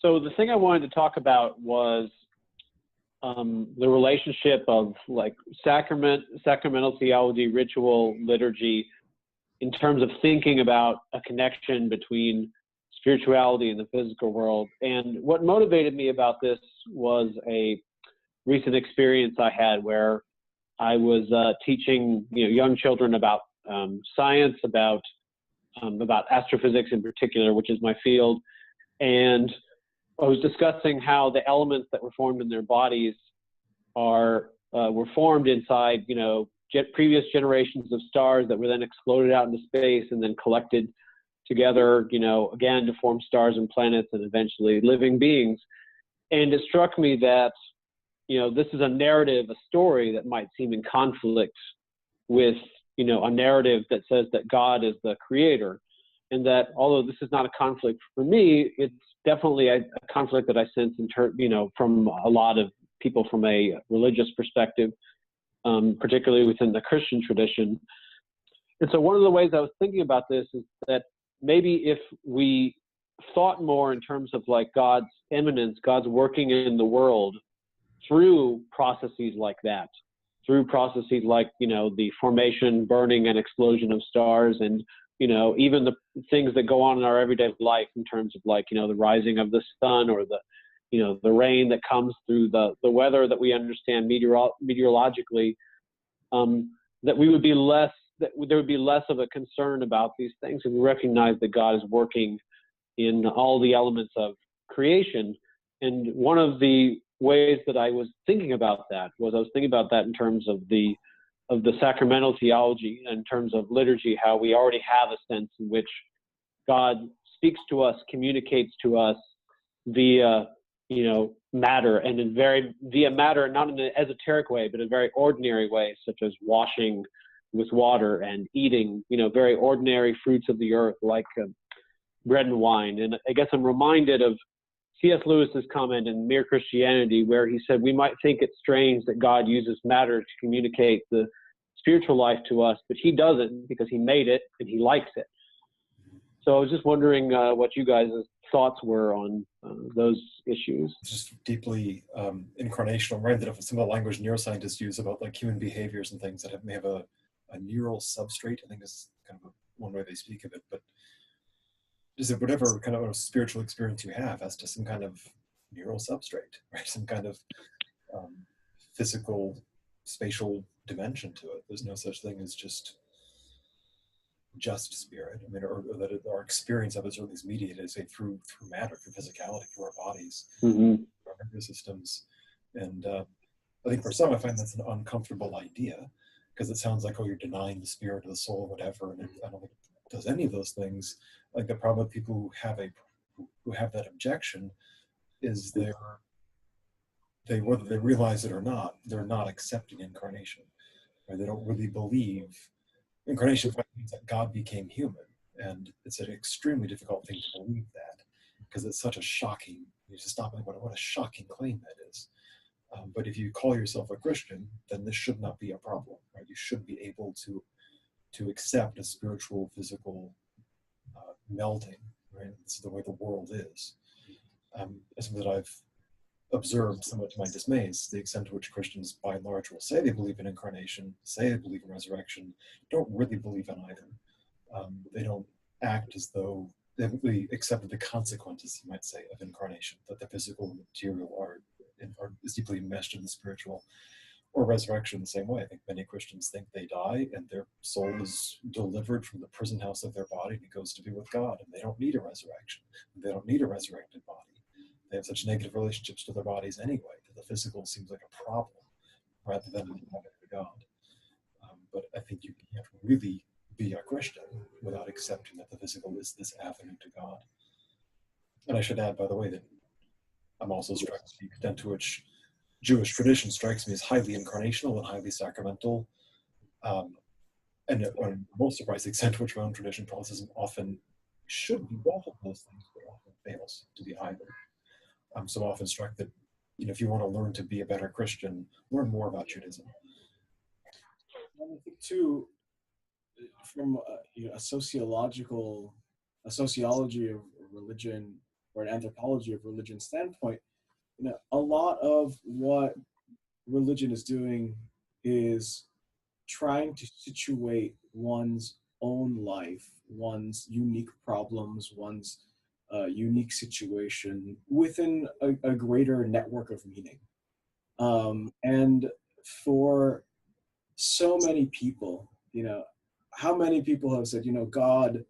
So the thing I wanted to talk about was the relationship of like sacramental theology, ritual, liturgy, in terms of thinking about a connection between spirituality and the physical world. And what motivated me about this was a recent experience I had where I was teaching young children about science, about astrophysics in particular, which is my field. And I was discussing how the elements that were formed in their bodies were formed inside, previous generations of stars that were then exploded out into space and then collected together, again to form stars and planets and eventually living beings. And it struck me that, this is a narrative, a story that might seem in conflict with, a narrative that says that God is the creator. And that although this is not a conflict for me, it's definitely a conflict that I sense from a lot of people from a religious perspective, particularly within the Christian tradition. And so one of the ways I was thinking about this is that maybe if we thought more in terms of like God's immanence, God's working in the world through processes like that, through processes like, the formation, burning, and explosion of stars, and even the things that go on in our everyday life in terms of like, the rising of the sun or the rain that comes through the weather that we understand meteorologically, that there would be less of a concern about these things. And we recognize that God is working in all the elements of creation. And one of the ways that I was thinking about that was in terms of the sacramental theology, in terms of liturgy, how we already have a sense in which God speaks to us, communicates to us via, matter, and via matter, not in an esoteric way, but in a very ordinary way, such as washing with water and eating, very ordinary fruits of the earth like bread and wine. And I guess I'm reminded of C.S. Lewis's comment in Mere Christianity, where he said, we might think it strange that God uses matter to communicate the spiritual life to us, but he doesn't, because he made it and he likes it. So I was just wondering what you guys' thoughts were on those issues. Just deeply incarnational, right? That some of the language neuroscientists use about like human behaviors and things that may have a neural substrate, I think is kind of one way they speak of it. But is it whatever kind of a spiritual experience you have has to some kind of neural substrate, right? Some kind of physical, spatial dimension to it. There's no such thing as just spirit. I mean, or that our experience of it is at least mediated, say, through matter, through physicality, through our bodies, our nervous systems. And I think for some, I find that's an uncomfortable idea, because it sounds like, oh, you're denying the spirit or the soul or whatever. And I don't think it does any of those things. Like the problem with people who have that objection is whether they realize it or not, they're not accepting incarnation. Right? They don't really believe incarnation means that God became human, and it's an extremely difficult thing to believe that, because it's such a shocking. You just stop and think, what a shocking claim that is. But if you call yourself a Christian, then this should not be a problem, right? You should be able to accept a spiritual, physical melding, right? This is the way the world is. Something that I've observed, somewhat to my dismay, is the extent to which Christians, by and large, will say they believe in incarnation, say they believe in resurrection, don't really believe in either. They don't act as though they haven't really accepted the consequences, you might say, of incarnation, that the physical and material are deeply enmeshed in the spiritual, or resurrection the same way. I think many Christians think they die and their soul is delivered from the prison house of their body and it goes to be with God, and they don't need a resurrection. They don't need a resurrected body. They have such negative relationships to their bodies anyway that the physical seems like a problem rather than an avenue to God. But I think you can't really be a Christian without accepting that the physical is this avenue to God. And I should add, by the way, that I'm also struck with the extent to which Jewish tradition strikes me as highly incarnational and highly sacramental. And I'm most surprised the extent to which my own tradition Protestantism often should be both of those things, but often fails to be either. I'm so often struck that, if you want to learn to be a better Christian, learn more about Judaism. I think too, from a sociology of religion, or an anthropology of religion standpoint, a lot of what religion is doing is trying to situate one's own life, one's unique problems, one's unique situation within a greater network of meaning. And for so many people, how many people have said, God,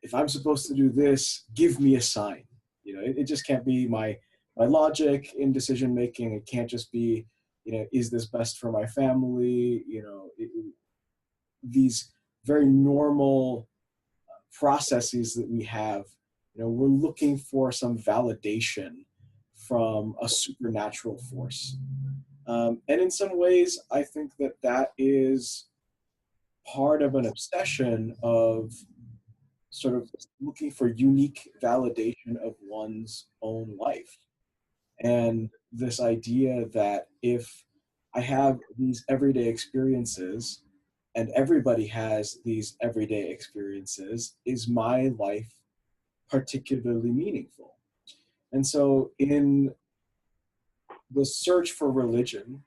if I'm supposed to do this, give me a sign. It just can't be my logic in decision making. It can't just be, is this best for my family? These very normal processes that we have, we're looking for some validation from a supernatural force. And in some ways, I think that is part of an obsession of sort of looking for unique validation of one's own life. And this idea that if I have these everyday experiences and everybody has these everyday experiences, is my life particularly meaningful? And so in the search for religion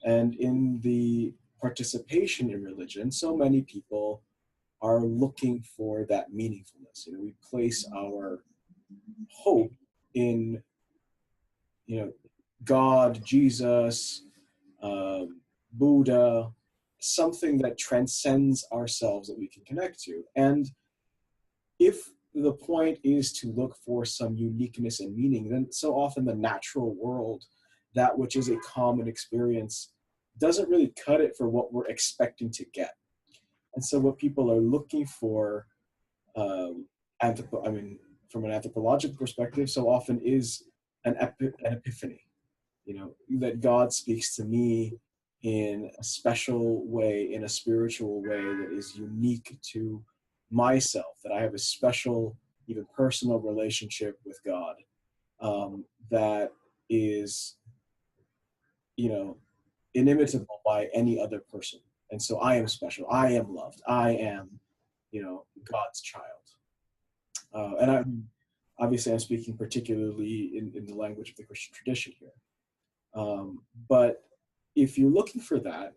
and in the participation in religion, so many people are looking for that meaningfulness. We place our hope in, God, Jesus, Buddha, something that transcends ourselves that we can connect to. And if the point is to look for some uniqueness and meaning, then so often the natural world, that which is a common experience, doesn't really cut it for what we're expecting to get. And so what people are looking for, from an anthropological perspective, so often is an epiphany, that God speaks to me in a special way, in a spiritual way that is unique to myself, that I have a special, even personal relationship with God that is, inimitable by any other person. And so I am special. I am loved. I am, God's child. And I'm speaking particularly in the language of the Christian tradition here. But if you're looking for that,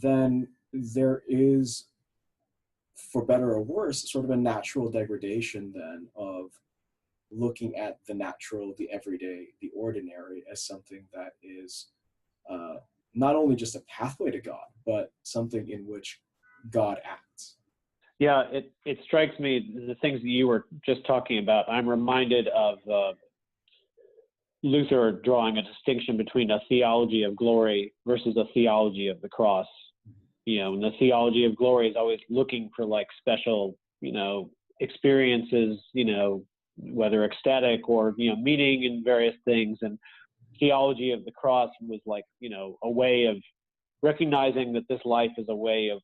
then there is, for better or worse, sort of a natural degradation then of looking at the natural, the everyday, the ordinary as something that is not only just a pathway to God, but something in which God acts. Yeah, it strikes me, the things that you were just talking about, I'm reminded of Luther drawing a distinction between a theology of glory versus a theology of the cross. And the theology of glory is always looking for like special, experiences, whether ecstatic or, meaning in various things. And theology of the cross was like, a way of recognizing that this life is a way of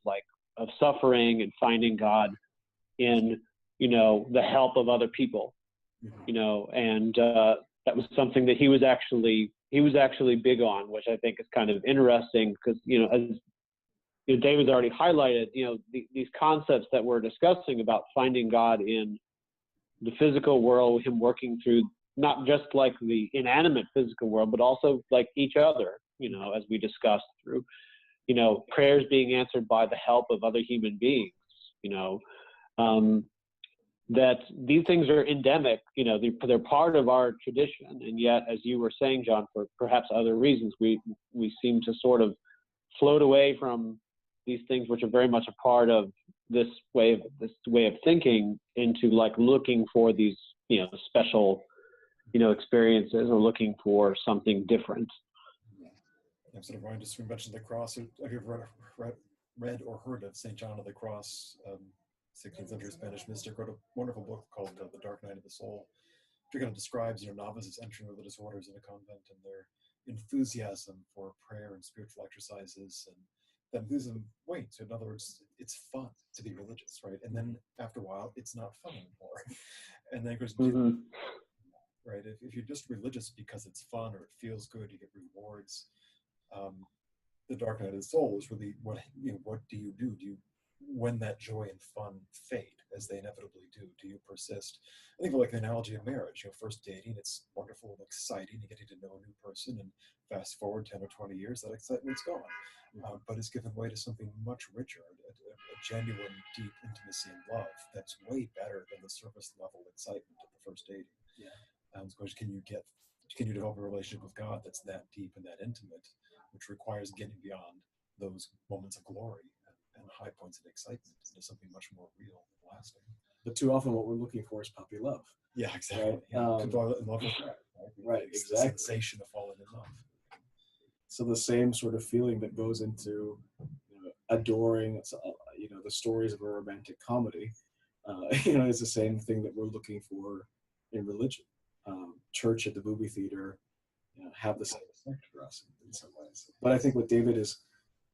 suffering and finding God in, the help of other people, and that was something that he was actually big on, which I think is kind of interesting because, as David's already highlighted, these concepts that we're discussing about finding God in the physical world, him working through not just like the inanimate physical world, but also like each other, as we discussed through, prayers being answered by the help of other human beings, that these things are endemic, they're part of our tradition. And yet, as you were saying, John, for perhaps other reasons, we seem to sort of float away from these things, which are very much a part of this way of thinking, into like looking for these, special, experiences, or looking for something different. I'm sort of reminded, we mentioned the cross. Have you ever read or heard of St. John of the Cross, 16th century Spanish mystic? Wrote a wonderful book called The Dark Night of the Soul, which kind of describes, novices entering religious orders in a convent and their enthusiasm for prayer and spiritual exercises, and that enthusiasm wanes. In other words, it's fun to be religious, right? And then after a while, it's not fun anymore. And then, of course, right? If you're just religious because it's fun or it feels good, you get rewards. The Dark Night of the Soul is really what do you do? Do you when that joy and fun fade, as they inevitably do you persist? I think of like the analogy of marriage. First dating, it's wonderful and exciting, and getting to know a new person, and fast forward 10 or 20 years, that excitement's gone. But it's given way to something much richer, a genuine, deep intimacy and love that's way better than the surface level excitement of the first dating. Yeah. Because can you develop a relationship with God that's that deep and that intimate, which requires getting beyond those moments of glory and high points of excitement into something much more real and lasting. But too often what we're looking for is puppy love. Yeah, exactly. Right? People are in love with that. Right, It's exactly. the sensation of falling in love. So the same sort of feeling that goes into adoring, the stories of a romantic comedy, is the same thing that we're looking for in religion. Church at the movie theater, have the same effect for us in some ways. But I think what David is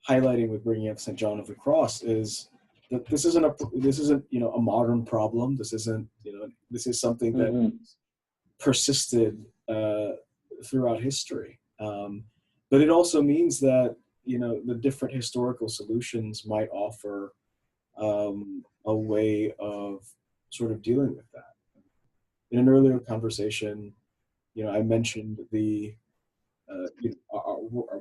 highlighting with bringing up St. John of the Cross is that this isn't a modern problem. This isn't this is something that persisted throughout history. But it also means that the different historical solutions might offer a way of sort of dealing with that. In an earlier conversation, I mentioned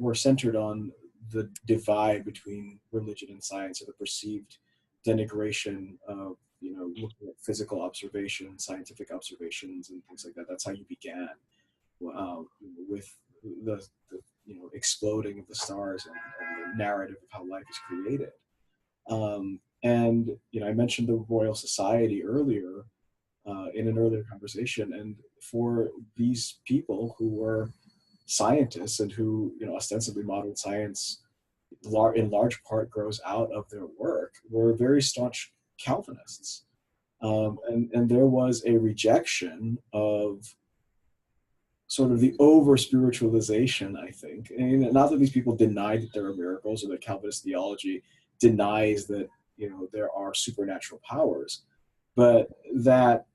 we're centered on the divide between religion and science, or the perceived denigration of looking at physical observations, scientific observations, and things like that. That's how you began with the exploding of the stars and the narrative of how life is created. I mentioned the Royal Society earlier in an earlier conversation, and for these people who were scientists and who ostensibly modern science in large part grows out of their work, were very staunch Calvinists, and there was a rejection of sort of the over spiritualization, I think. And not that these people denied that there are miracles, or that Calvinist theology denies that there are supernatural powers, but that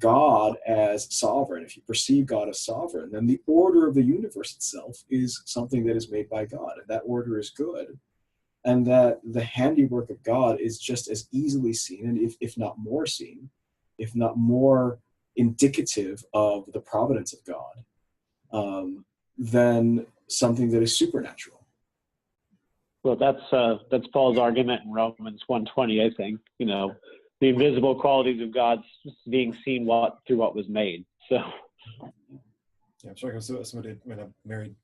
God as sovereign, if you perceive God as sovereign, then the order of the universe itself is something that is made by God, and that order is good, and that the handiwork of God is just as easily seen, and if not more seen, if not more indicative of the providence of God, than something that is supernatural. Well, that's Paul's argument in Romans 1:20, I think. The invisible qualities of God being seen through what was made. So, yeah, I'm sorry. Somebody, when I'm married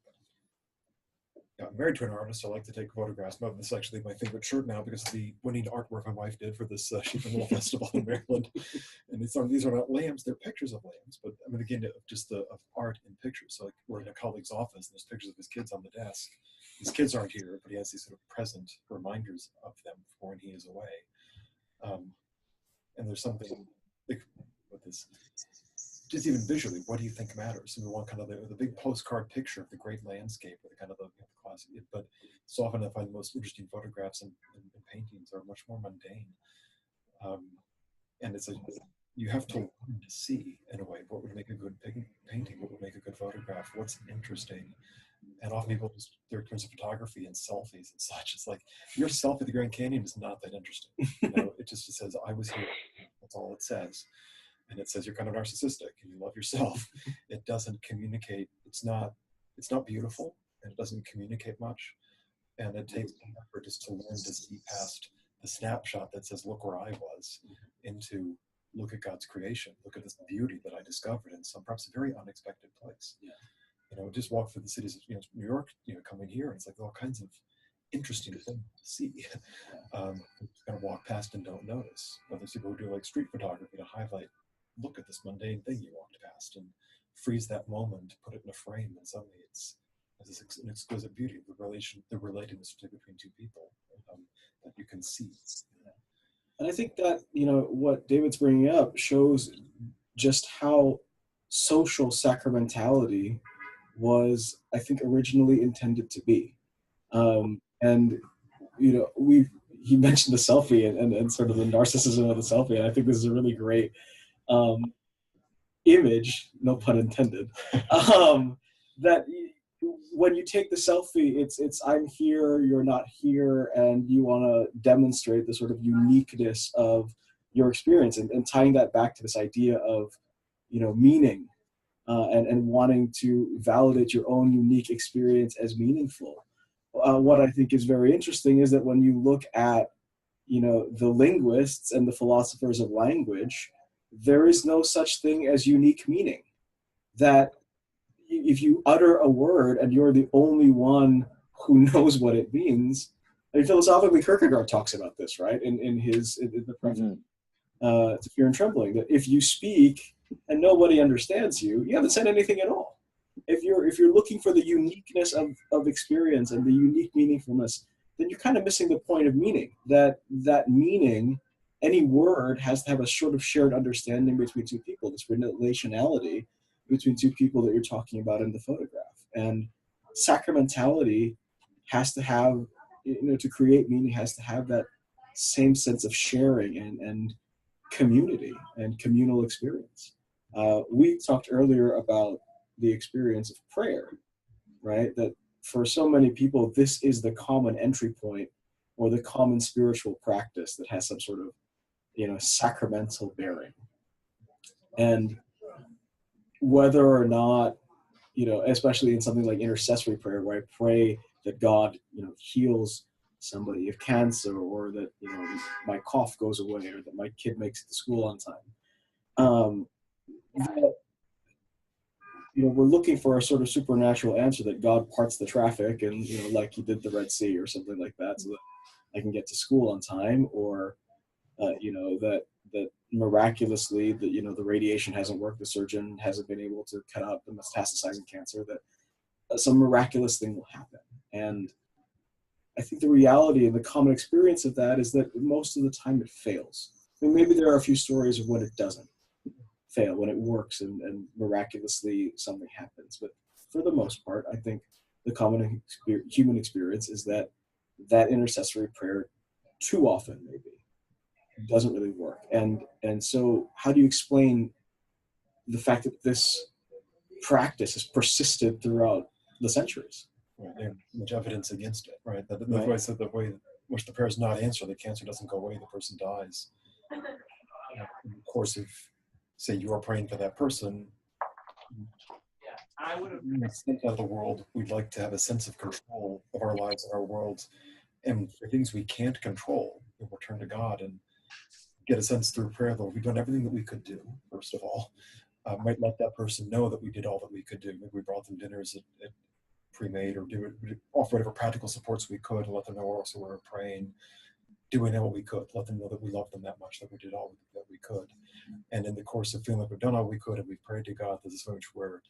to an artist, I like to take photographs. This is actually my favorite shirt now because of the winning artwork my wife did for this Sheep and Wool Festival in Maryland. And these are not lambs; they're pictures of lambs. But I'm again just of art in pictures. So like we're in a colleague's office, and there's pictures of his kids on the desk. His kids aren't here, but he has these sort of present reminders of them for when he is away. And there's something with this, just even visually, what do you think matters? And we want kind of the big postcard picture of the great landscape, or the kind of the classic. But so often I find the most interesting photographs and paintings are much more mundane. And you have to learn to see, in a way, what would make a good painting, what would make a good photograph, what's interesting. And often people their experience of photography and selfies and such. It's like, your selfie at the Grand Canyon is not that interesting. It just says, I was here. That's all it says. And it says you're kind of narcissistic and you love yourself. It doesn't communicate. It's not beautiful, and it doesn't communicate much. And it takes effort just to learn to see past the snapshot that says, look where I was, into look at God's creation. Look at this beauty that I discovered in some perhaps a very unexpected place. Yeah. Just walk through the cities of New York, coming here, and it's like all kinds of interesting things to see. Kind of walk past and don't notice. But there's people who do like street photography to highlight, look at this mundane thing you walked past, and freeze that moment, put it in a frame, and suddenly it's an exquisite beauty, the relatedness between two people that you can see. And I think that what David's bringing up shows just how social sacramentality was, I think, originally intended to be. And he mentioned the selfie and sort of the narcissism of the selfie, and I think this is a really great image, no pun intended, that when you take the selfie, it's I'm here, you're not here, and you want to demonstrate the sort of uniqueness of your experience, and tying that back to this idea of, meaning, and wanting to validate your own unique experience as meaningful. What I think is very interesting is that when you look at, the linguists and the philosophers of language, there is no such thing as unique meaning. That if you utter a word and you're the only one who knows what it means, and philosophically Kierkegaard talks about this, right? In the preface to Fear and Trembling, that if you speak and nobody understands you, you haven't said anything at all. If you're looking for the uniqueness of experience and the unique meaningfulness, then you're kind of missing the point of meaning. That meaning, any word has to have a sort of shared understanding between two people, this relationality between two people that you're talking about in the photograph. And sacramentality has to have, to create meaning, has to have that same sense of sharing and community and communal experience. We talked earlier about the experience of prayer, right? That for so many people, this is the common entry point or the common spiritual practice that has some sort of, sacramental bearing. And whether or not, especially in something like intercessory prayer, where I pray that God, heals somebody of cancer, or that, my cough goes away, or that my kid makes it to school on time. That, we're looking for a sort of supernatural answer, that God parts the traffic and, like he did the Red Sea or something like that, so that I can get to school on time, or, that miraculously, the radiation hasn't worked, the surgeon hasn't been able to cut out the metastasizing cancer, that some miraculous thing will happen. And I think the reality and the common experience of that is that most of the time it fails. I mean, maybe there are a few stories of when it doesn't fail, when it works and miraculously something happens. But for the most part, I think the common human experience is that intercessory prayer, too often maybe, doesn't really work. And so how do you explain the fact that this practice has persisted throughout the centuries? There's much evidence against it, right? The way in which the prayer is not answered, the cancer doesn't go away, the person dies. In the course of, say, you are praying for that person, in the sense of the world, we'd like to have a sense of control of our lives and our worlds. And for things we can't control, we'll turn to God and get a sense through prayer that we've done everything that we could do, first of all. Might let that person know that we did all that we could do. Maybe we brought them dinners at pre-made, or offer whatever practical supports we could, and let them know also we're praying, doing what we could, let them know that we love them that much, that we did all that we could. And in the course of feeling like we've done all we could and we've prayed to God, there's this way in which we're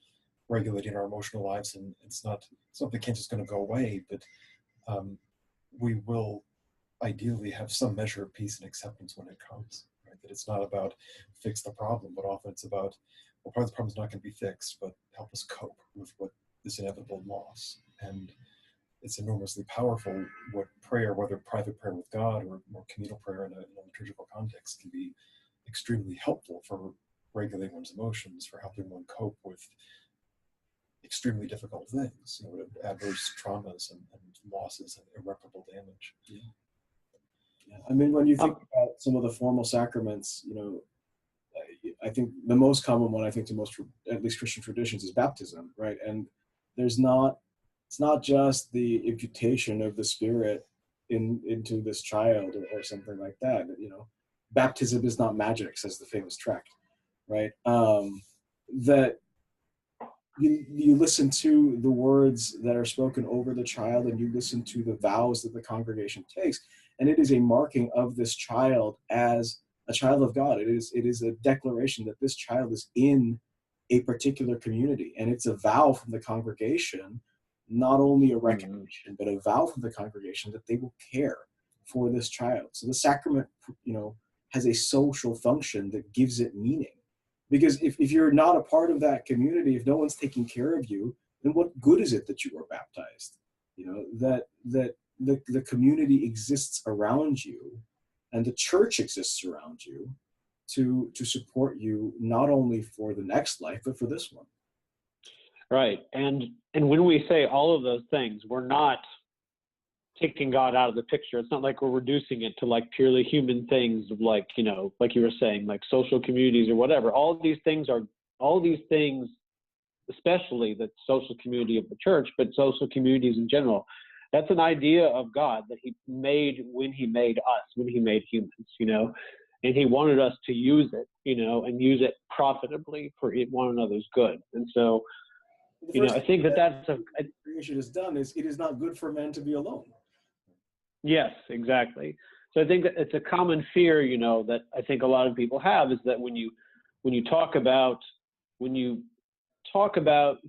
regulating our emotional lives, and it's not something can't just going to go away, but we will ideally have some measure of peace and acceptance when it comes. Right? That it's not about fix the problem, but often it's about, well, part of the problem is not going to be fixed, but help us cope with what this inevitable loss. And it's enormously powerful what prayer, whether private prayer with God or more communal prayer in a liturgical context, can be extremely helpful for regulating one's emotions, for helping one cope with extremely difficult things, adverse traumas and losses and irreparable damage. Yeah. I mean, when you think about some of the formal sacraments, I think the most common one, I think to most, at least Christian traditions, is baptism, right? And it's not just the imputation of the Spirit into this child or something like that. Baptism is not magic, says the famous tract, right? That you listen to the words that are spoken over the child, and you listen to the vows that the congregation takes, and it is a marking of this child as a child of God. It is a declaration that this child is in a particular community, and it's a vow from the congregation, not only a recognition, but a vow from the congregation that they will care for this child. So the sacrament, has a social function that gives it meaning. Because if you're not a part of that community, if no one's taking care of you, then what good is it that you were baptized? That the community exists around you, and the church exists around you to support you, not only for the next life, but for this one. Right. And when we say all of those things, we're not taking God out of the picture. It's not like we're reducing it to like purely human things of like, you know, like you were saying, like social communities or whatever. All these things, especially the social community of the church, but social communities in general, that's an idea of God that he made when he made us, when he made humans, you know, and he wanted us to use it, you know, and use it profitably for one another's good. And so, you know, I think that's creation is done is it is not good for man to be alone. Yes, exactly. So I think that it's a common fear, you know, that I think a lot of people have, is that when you talk about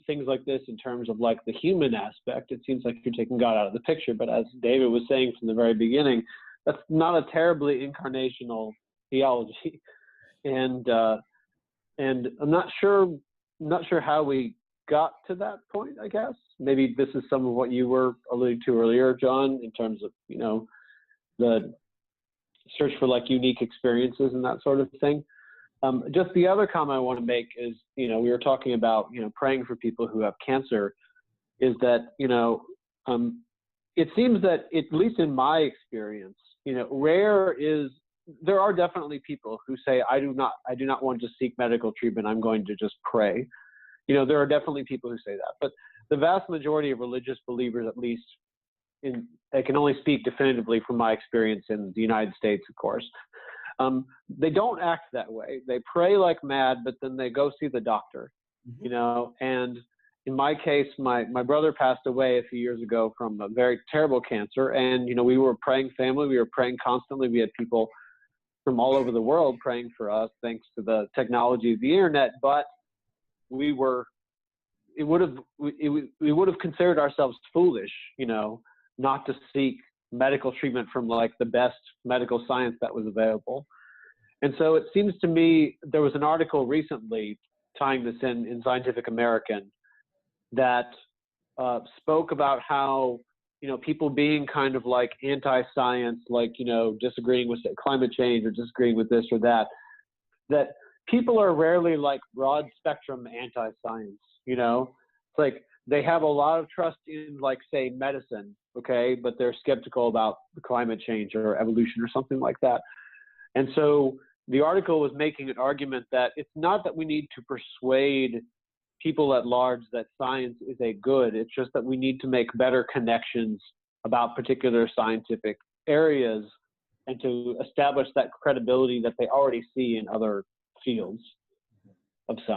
things like this in terms of like the human aspect, it seems like you're taking God out of the picture. But as David was saying from the very beginning, that's not a terribly incarnational theology. And I'm not sure how we got to that point, I guess. Maybe this is some of what you were alluding to earlier, John, in terms of, you know, the search for like unique experiences and that sort of thing. Just the other comment I want to make is, you know, we were talking about, you know, praying for people who have cancer, is that, you know, it seems that, at least in my experience, you know, there are definitely people who say, I do not want to seek medical treatment. I'm going to just pray. You know, there are definitely people who say that, but the vast majority of religious believers, at least I can only speak definitively from my experience in the United States, of course, they don't act that way. They pray like mad, but then they go see the doctor, you know, and in my case, my brother passed away a few years ago from a very terrible cancer. And, you know, we were a praying family. We were praying constantly. We had people from all over the world praying for us, thanks to the technology of the internet. But we would have considered ourselves foolish, you know, not to seek medical treatment from like the best medical science that was available. And so it seems to me, there was an article recently tying this in Scientific American that spoke about how, you know, people being kind of like anti-science, like, you know, disagreeing with climate change or disagreeing with this or that people are rarely like broad spectrum anti-science, you know. It's like they have a lot of trust in, like, say, medicine, okay, but they're skeptical about climate change or evolution or something like that. And so the article was making an argument that it's not that we need to persuade people at large that science is a good, it's just that we need to make better connections about particular scientific areas and to establish that credibility that they already see in other fields of science.